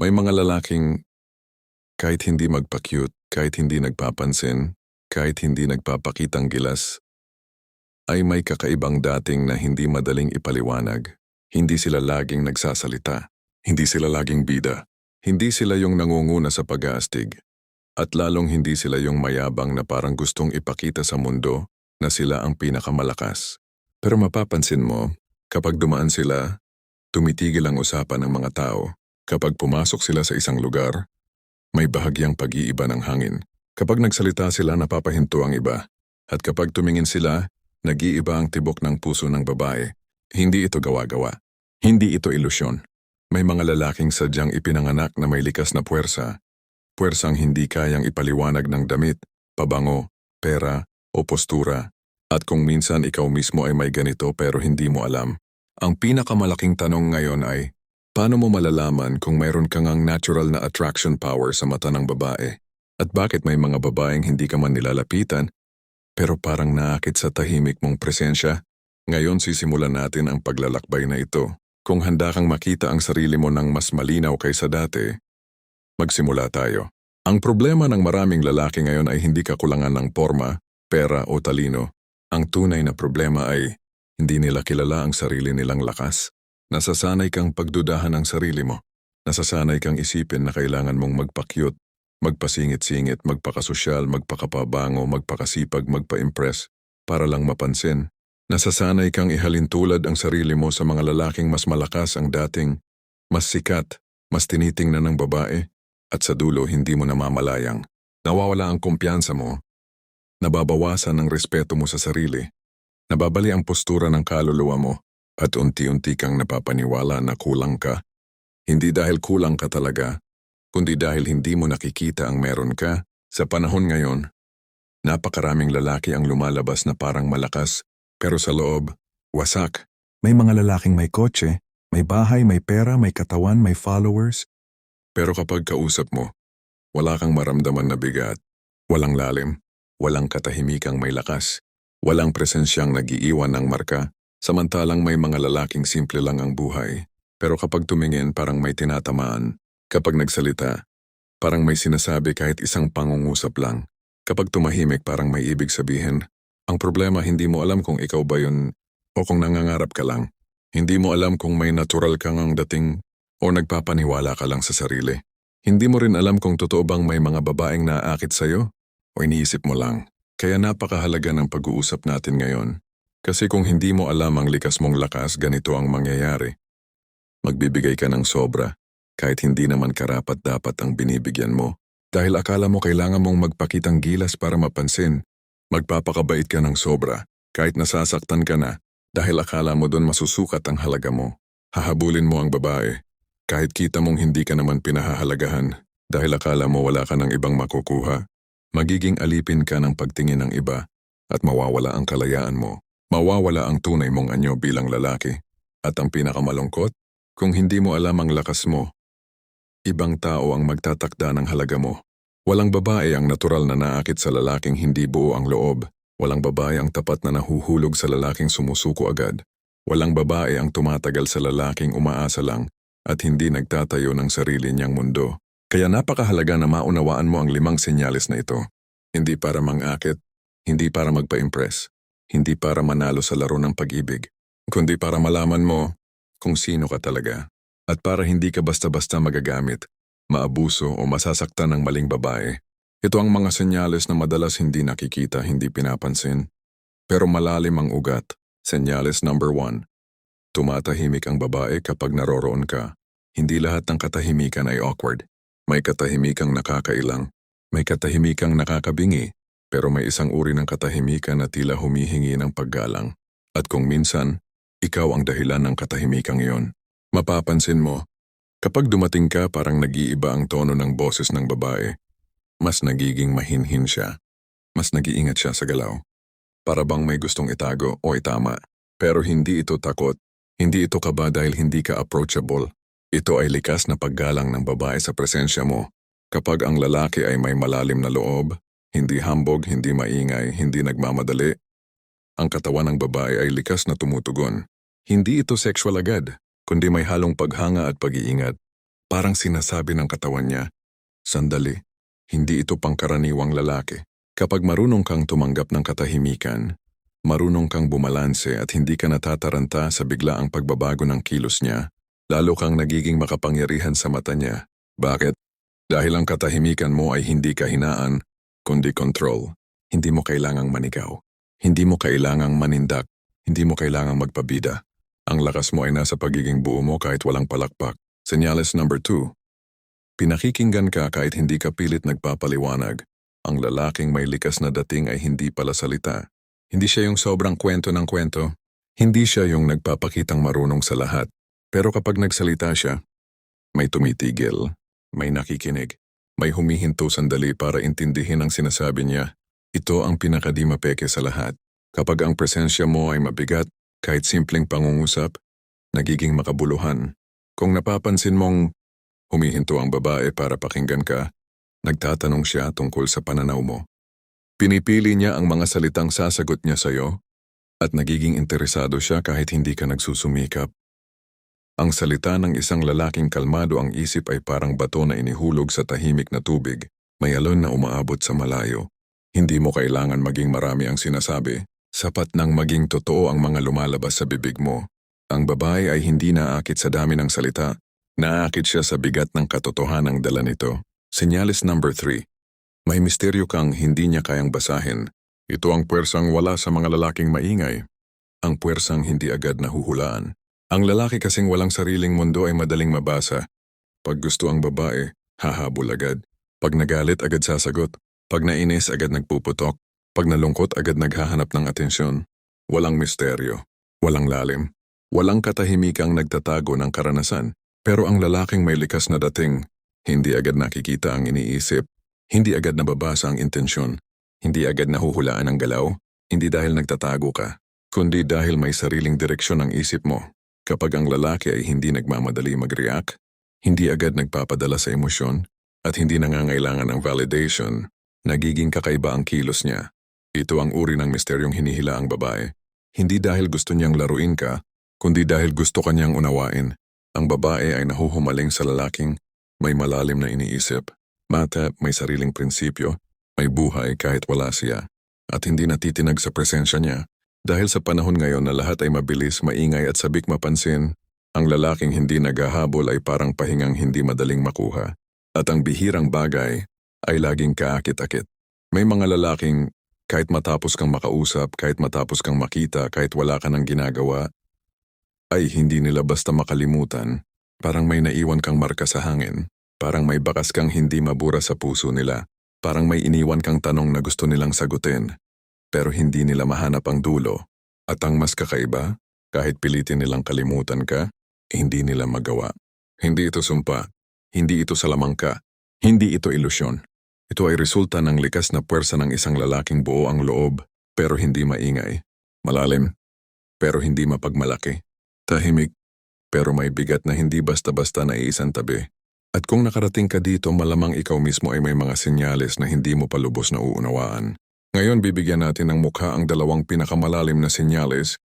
May mga lalaking kahit hindi magpa-cute, kahit hindi nagpapansin, kahit hindi nagpapakitang gilas, ay may kakaibang dating na hindi madaling ipaliwanag. Hindi sila laging nagsasalita. Hindi sila laging bida. Hindi sila yung nangunguna sa pag-aastig. At lalong hindi sila yung mayabang na parang gustong ipakita sa mundo na sila ang pinakamalakas. Pero mapapansin mo, kapag dumaan sila, tumitigil ang usapan ng mga tao. Kapag pumasok sila sa isang lugar, may bahagyang pag-iiba ng hangin. Kapag nagsalita sila, napapahinto ang iba. At kapag tumingin sila, nag-iiba ang tibok ng puso ng babae. Hindi ito gawa-gawa. Hindi ito ilusyon. May mga lalaking sadyang ipinanganak na may likas na puwersa. Puwersang hindi kayang ipaliwanag ng damit, pabango, pera, o postura. At kung minsan ikaw mismo ay may ganito pero hindi mo alam. Ang pinakamalaking tanong ngayon ay, paano mo malalaman kung mayroon kang ang natural na attraction power sa mata ng babae? At bakit may mga babaeng hindi ka man nilalapitan, pero parang naakit sa tahimik mong presensya? Ngayon sisimulan natin ang paglalakbay na ito. Kung handa kang makita ang sarili mo ng mas malinaw kaysa dati, magsimula tayo. Ang problema ng maraming lalaki ngayon ay hindi kakulangan ng porma, pera o talino. Ang tunay na problema ay hindi nila kilala ang sarili nilang lakas. Nasasanay kang pagdudahan ng sarili mo. Nasasanay kang isipin na kailangan mong magpa-cute, magpasingit-singit, magpakasosyal, magpakapabango, magpakasipag, magpa-impress para lang mapansin. Nasasanay kang ihalintulad ang sarili mo sa mga lalaking mas malakas ang dating, mas sikat, mas tinitingnan ng babae, at sa dulo hindi mo namamalayang. Nawawala ang kumpiyansa mo, nababawasan ang respeto mo sa sarili, nababali ang postura ng kaluluwa mo, at unti-unti kang napapaniwala na kulang ka. Hindi dahil kulang ka talaga, kundi dahil hindi mo nakikita ang meron ka. Sa panahon ngayon, napakaraming lalaki ang lumalabas na parang malakas, pero sa loob, wasak. May mga lalaking may kotse, may bahay, may pera, may katawan, may followers. Pero kapag kausap mo, wala kang maramdaman na bigat, walang lalim, walang katahimikang may lakas, walang presensyang nag-iiwan ng marka, samantalang may mga lalaking simple lang ang buhay. Pero kapag tumingin parang may tinatamaan, kapag nagsalita, parang may sinasabi kahit isang pangungusap lang, kapag tumahimik parang may ibig sabihin. Ang problema, hindi mo alam kung ikaw ba yun o kung nangangarap ka lang. Hindi mo alam kung may natural kang ang dating o nagpapaniwala ka lang sa sarili. Hindi mo rin alam kung totoo bang may mga babaeng naaakit sa'yo o iniisip mo lang. Kaya napakahalaga ng pag-uusap natin ngayon. Kasi kung hindi mo alam ang likas mong lakas, ganito ang mangyayari. Magbibigay ka ng sobra, kahit hindi naman karapat-dapat ang binibigyan mo. Dahil akala mo kailangan mong magpakitang gilas para mapansin. Magpapakabait ka ng sobra, kahit nasasaktan ka na, dahil akala mo doon masusukat ang halaga mo. Hahabulin mo ang babae, kahit kita mong hindi ka naman pinahahalagahan, dahil akala mo wala ka ng ibang makukuha. Magiging alipin ka ng pagtingin ng iba, at mawawala ang kalayaan mo. Mawawala ang tunay mong anyo bilang lalaki. At ang pinakamalungkot, kung hindi mo alam ang lakas mo, ibang tao ang magtatakda ng halaga mo. Walang babae ang natural na naakit sa lalaking hindi buo ang loob. Walang babae ang tapat na nahuhulog sa lalaking sumusuko agad. Walang babae ang tumatagal sa lalaking umaasa lang at hindi nagtatayo ng sarili niyang mundo. Kaya napakahalaga na maunawaan mo ang 5 senyales na ito. Hindi para mangakit, hindi para magpa-impress, hindi para manalo sa laro ng pag-ibig, kundi para malaman mo kung sino ka talaga. At para hindi ka basta-basta magagamit, maabuso o masasaktan ng maling babae. Ito ang mga senyales na madalas hindi nakikita, hindi pinapansin. Pero malalim ang ugat. Senyales number 1. Tumatahimik ang babae kapag naroroon ka. Hindi lahat ng katahimikan ay awkward. May katahimikang nakakailang. May katahimikang nakakabingi. Pero may isang uri ng katahimikan na tila humihingi ng paggalang. At kung minsan, ikaw ang dahilan ng katahimikang iyon. Mapapansin mo, kapag dumating ka parang nag-iiba ang tono ng boses ng babae. Mas nagiging mahinhin siya. Mas nag-iingat siya sa galaw. Para bang may gustong itago o itama. Pero hindi ito takot. Hindi ito kaba dahil hindi ka approachable. Ito ay likas na paggalang ng babae sa presensya mo. Kapag ang lalaki ay may malalim na loob, hindi hambog, hindi maingay, hindi nagmamadali, ang katawan ng babae ay likas na tumutugon. Hindi ito sexual agad, kundi may halong paghanga at pag-iingat. Parang sinasabi ng katawan niya, sandali, hindi ito pangkaraniwang lalaki. Kapag marunong kang tumanggap ng katahimikan, marunong kang bumalanse at hindi ka natataranta sa biglaang pagbabago ng kilos niya, lalo kang nagiging makapangyarihan sa mata niya. Bakit? Dahil ang katahimikan mo ay hindi kahinaan, kundi control. Hindi mo kailangang manigaw. Hindi mo kailangang manindak. Hindi mo kailangang magpabida. Ang lakas mo ay nasa pagiging buo mo kahit walang palakpak. Senyales number 2. Pinakikinggan ka kahit hindi ka pilit nagpapaliwanag. Ang lalaking may likas na dating ay hindi pala salita. Hindi siya yung sobrang kwento ng kwento. Hindi siya yung nagpapakitang marunong sa lahat. Pero kapag nagsalita siya, may tumitigil, may nakikinig, may humihinto sandali para intindihin ang sinasabi niya. Ito ang pinakadi mapeke sa lahat. Kapag ang presensya mo ay mabigat, kahit simpleng pangungusap, nagiging makabuluhan. Kung napapansin mong humihinto ang babae para pakinggan ka, nagtatanong siya tungkol sa pananaw mo. Pinipili niya ang mga salitang sasagot niya sa'yo at nagiging interesado siya kahit hindi ka nagsusumikap. Ang salita ng isang lalaking kalmado ang isip ay parang bato na inihulog sa tahimik na tubig, may alon na umaabot sa malayo. Hindi mo kailangan maging marami ang sinasabi, sapat nang maging totoo ang mga lumalabas sa bibig mo. Ang babae ay hindi naakit sa dami ng salita, naakit siya sa bigat ng katotohanang dala nito. Senyales number 3. May misteryo kang hindi niya kayang basahin. Ito ang puwersang wala sa mga lalaking maingay. Ang puwersang hindi agad nahuhulaan. Ang lalaki kasing walang sariling mundo ay madaling mabasa. Pag gusto ang babae, hahabol agad. Pag nagalit agad sasagot. Pag nainis agad nagpuputok. Pag nalungkot agad naghahanap ng atensyon. Walang misteryo. Walang lalim. Walang katahimikang nagtatago ng karanasan. Pero ang lalaking may likas na dating, hindi agad nakikita ang iniisip. Hindi agad nababasa ang intensyon. Hindi agad nahuhulaan ang galaw. Hindi dahil nagtatago ka, kundi dahil may sariling direksyon ang isip mo. Kapag ang lalaki ay hindi nagmamadali mag-react, hindi agad nagpapadala sa emosyon, at hindi nangangailangan ng validation, nagiging kakaiba ang kilos niya. Ito ang uri ng misteryong hinihila ang babae. Hindi dahil gusto niyang laruin ka, kundi dahil gusto kanyang unawain. Ang babae ay nahuhumaling sa lalaking may malalim na iniisip. Mata, may sariling prinsipyo, may buhay kahit wala siya, at hindi natitinag sa presensya niya. Dahil sa panahon ngayon na lahat ay mabilis, maingay at sabik mapansin, ang lalaking hindi naghahabol ay parang pahingang hindi madaling makuha. At ang bihirang bagay ay laging kaakit-akit. May mga lalaking kahit matapos kang makausap, kahit matapos kang makita, kahit wala ka ng ginagawa, ay hindi nila basta makalimutan. Parang may naiwan kang marka sa hangin. Parang may bakas kang hindi mabura sa puso nila. Parang may iniwan kang tanong na gusto nilang sagutin. Pero hindi nila mahanap ang dulo. At ang mas kakaiba, kahit pilitin nilang kalimutan ka, hindi nila magawa. Hindi ito sumpa. Hindi ito salamangka. Hindi ito ilusyon. Ito ay resulta ng likas na puwersa ng isang lalaking buo ang loob, pero hindi maingay. Malalim, pero hindi mapagmalaki. Tahimik, pero may bigat na hindi basta-basta na iisang tabi. At kung nakarating ka dito, malamang ikaw mismo ay may mga senyales na hindi mo pa lubos na uunawaan. Ngayon bibigyan natin ng mukha ang dalawang pinakamalalim na senyales,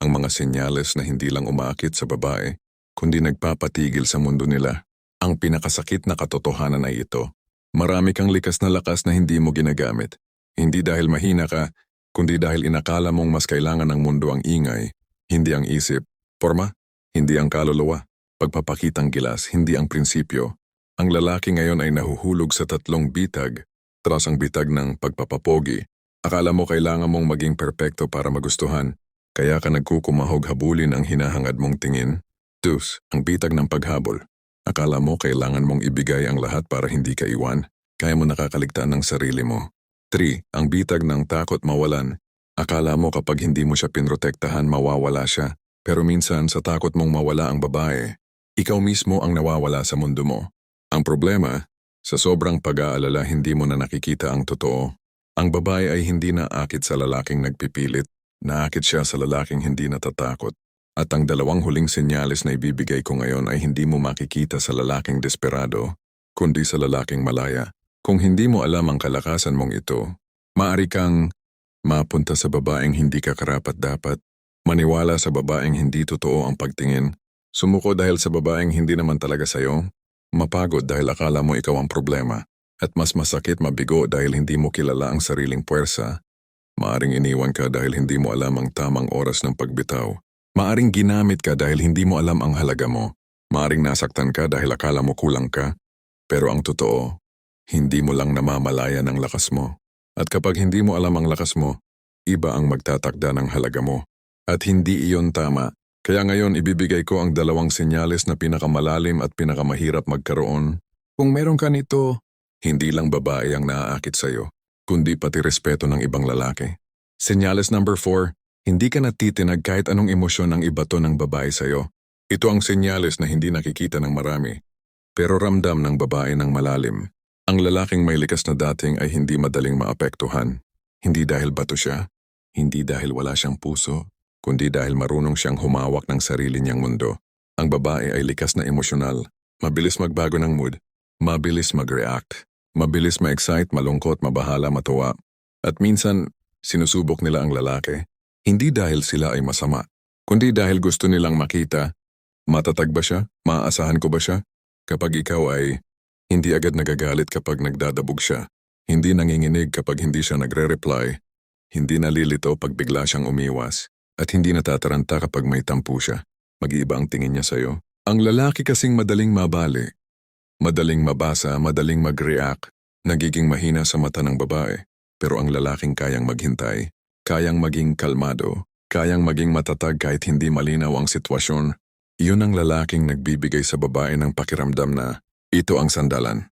ang mga senyales na hindi lang umaakit sa babae, kundi nagpapatigil sa mundo nila. Ang pinakasakit na katotohanan ay ito. Marami kang likas na lakas na hindi mo ginagamit. Hindi dahil mahina ka, kundi dahil inakala mong mas kailangan ng mundo ang ingay, hindi ang isip. Forma, hindi ang kaluluwa. Pagpapakitang gilas, hindi ang prinsipyo. Ang lalaki ngayon ay nahuhulog sa tatlong bitag. Tras ang bitag ng pagpapapogi. Akala mo kailangan mong maging perpekto para magustuhan, kaya ka nagkukumahog habulin ang hinahangad mong tingin. 2. Ang bitag ng paghabol. Akala mo kailangan mong ibigay ang lahat para hindi ka iwan, kaya mo nakakaligtaan ng sarili mo. 3. Ang bitag ng takot mawalan. Akala mo kapag hindi mo siya pinrotektahan mawawala siya, pero minsan sa takot mong mawala ang babae, ikaw mismo ang nawawala sa mundo mo. Ang problema, sa sobrang pag-aalala hindi mo na nakikita ang totoo. Ang babae ay hindi naakit sa lalaking nagpipilit, naakit siya sa lalaking hindi natatakot. At ang dalawang huling senyales na ibibigay ko ngayon ay hindi mo makikita sa lalaking desperado, kundi sa lalaking malaya. Kung hindi mo alam ang kalakasan mong ito, maaari kang mapunta sa babaeng hindi ka karapat-dapat, maniwala sa babaeng hindi totoo ang pagtingin, sumuko dahil sa babaeng hindi naman talaga sayo, Mapagod dahil akala mo ikaw ang problema. At mas masakit mabigo dahil hindi mo kilala ang sariling puwersa. Maaring iniwan ka dahil hindi mo alam ang tamang oras ng pagbitaw. Maaring ginamit ka dahil hindi mo alam ang halaga mo. Maaring nasaktan ka dahil akala mo kulang ka. Pero ang totoo, hindi mo lang namamalayan ang lakas mo. At kapag hindi mo alam ang lakas mo, iba ang magtatakda ng halaga mo. At hindi iyon tama. Kaya ngayon ibibigay ko ang 2 senyales na pinakamalalim at pinakamahirap magkaroon. Kung meron ka nito, hindi lang babae ang naaakit sa'yo, kundi pati respeto ng ibang lalaki. Senyales number 4, hindi ka natitinag kahit anong emosyon ng ibato ng babae sa'yo. Ito ang senyales na hindi nakikita ng marami, pero ramdam ng babae ng malalim. Ang lalaking may likas na dating ay hindi madaling maapektuhan. Hindi dahil bato siya, hindi dahil wala siyang puso, kundi dahil marunong siyang humawak ng sarili niyang mundo. Ang babae ay likas na emosyonal, mabilis magbago ng mood, mabilis mag-react, mabilis ma-excite, malungkot, mabahala, matuwa. At minsan, sinusubok nila ang lalaki, hindi dahil sila ay masama, kundi dahil gusto nilang makita, matatag ba siya? Maaasahan ko ba siya? Kapag ikaw ay hindi agad nagagalit kapag nagdadabog siya, hindi nanginginig kapag hindi siya nagre-reply, hindi nalilito pag bigla siyang umiwas, at hindi natataranta kapag may tampo siya, mag-iiba ang tingin niya sa'yo. Ang lalaki kasing madaling mabali, madaling mabasa, madaling mag-react, nagiging mahina sa mata ng babae. Pero ang lalaking kayang maghintay, kayang maging kalmado, kayang maging matatag kahit hindi malinaw ang sitwasyon. Iyon ang lalaking nagbibigay sa babae ng pakiramdam na, ito ang sandalan.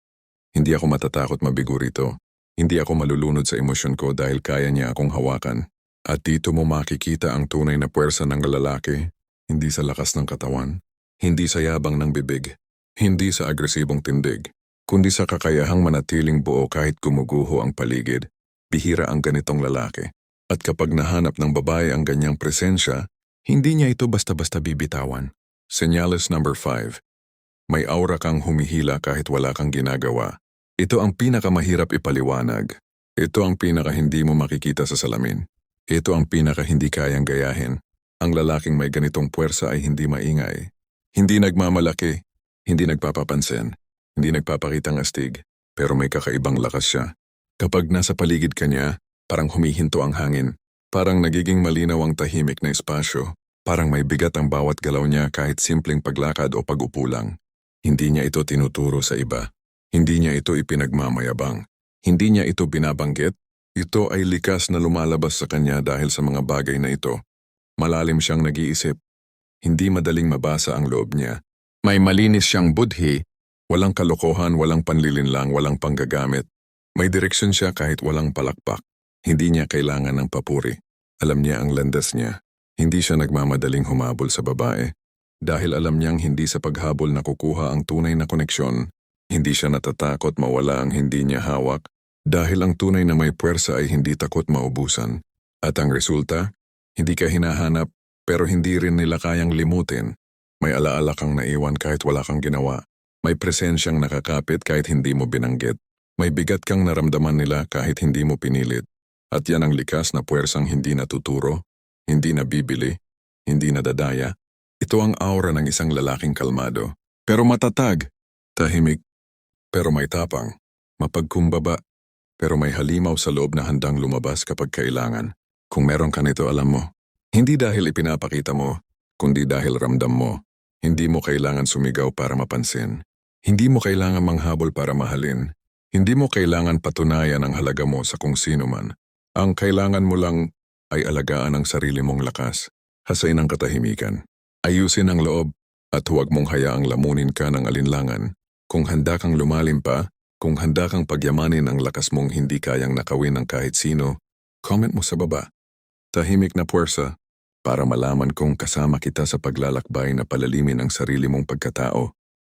Hindi ako matatakot mabigo rito. Hindi ako malulunod sa emosyon ko dahil kaya niya akong hawakan. At dito mo makikita ang tunay na puwersa ng lalaki, hindi sa lakas ng katawan, hindi sa yabang ng bibig, hindi sa agresibong tindig, kundi sa kakayahang manatiling buo kahit gumuguho ang paligid. Bihira ang ganitong lalaki. At kapag nahanap ng babae ang ganyang presensya, hindi niya ito basta-basta bibitawan. Senyales number 5. May aura kang humihila kahit wala kang ginagawa. Ito ang pinakamahirap ipaliwanag. Ito ang pinaka hindi mo makikita sa salamin. Ito ang pinaka hindi kayang gayahin. Ang lalaking may ganitong puwersa ay hindi maingay. Hindi nagmamalaki, hindi nagpapapansin, hindi nagpapakitang astig, pero may kakaibang lakas siya. Kapag nasa paligid ka niya, parang humihinto ang hangin, parang nagiging malinaw ang tahimik na espasyo, parang may bigat ang bawat galaw niya kahit simpleng paglakad o pag-upo lang. Hindi niya ito tinuturo sa iba. Hindi niya ito ipinagmamayabang. Hindi niya ito binabanggit. Ito ay likas na lumalabas sa kanya dahil sa mga bagay na ito. Malalim siyang nag-iisip. Hindi madaling mabasa ang loob niya. May malinis siyang budhi, walang kalokohan, walang panlilinlang, walang panggagamit. May direksyon siya kahit walang palakpak. Hindi niya kailangan ng papuri. Alam niya ang landas niya. Hindi siya nagmamadaling humabol sa babae. Dahil alam niyang hindi sa paghabol nakukuha ang tunay na koneksyon. Hindi siya natatakot mawala ang hindi niya hawak. Dahil ang tunay na may puwersa ay hindi takot maubusan. At ang resulta, hindi ka hinahanap pero hindi rin nila kayang limutin. May alaala kang naiwan kahit wala kang ginawa. May presensyang nakakapit kahit hindi mo binanggit. May bigat kang naramdaman nila kahit hindi mo pinilit. At yan ang likas na puwersang hindi natuturo, hindi nabibili, hindi nadadaya. Ito ang aura ng isang lalaking kalmado. Pero matatag, tahimik, pero may tapang, mapagkumbaba. Pero may halimaw sa loob na handang lumabas kapag kailangan. Kung meron ka nito, alam mo. Hindi dahil ipinapakita mo, kundi dahil ramdam mo. Hindi mo kailangan sumigaw para mapansin. Hindi mo kailangan manghabol para mahalin. Hindi mo kailangan patunayan ang halaga mo sa kung sino man. Ang kailangan mo lang ay alagaan ang sarili mong lakas. Hasain ang katahimikan. Ayusin ang loob at huwag mong hayaang lamunin ka ng alinlangan. Kung handa kang lumalim pa, kung handa kang pagyamanin ang lakas mong hindi kayang nakawin ng kahit sino, comment mo sa baba. Tahimik na puwersa para malaman kong kasama kita sa paglalakbay na palalimin ang sarili mong pagkatao.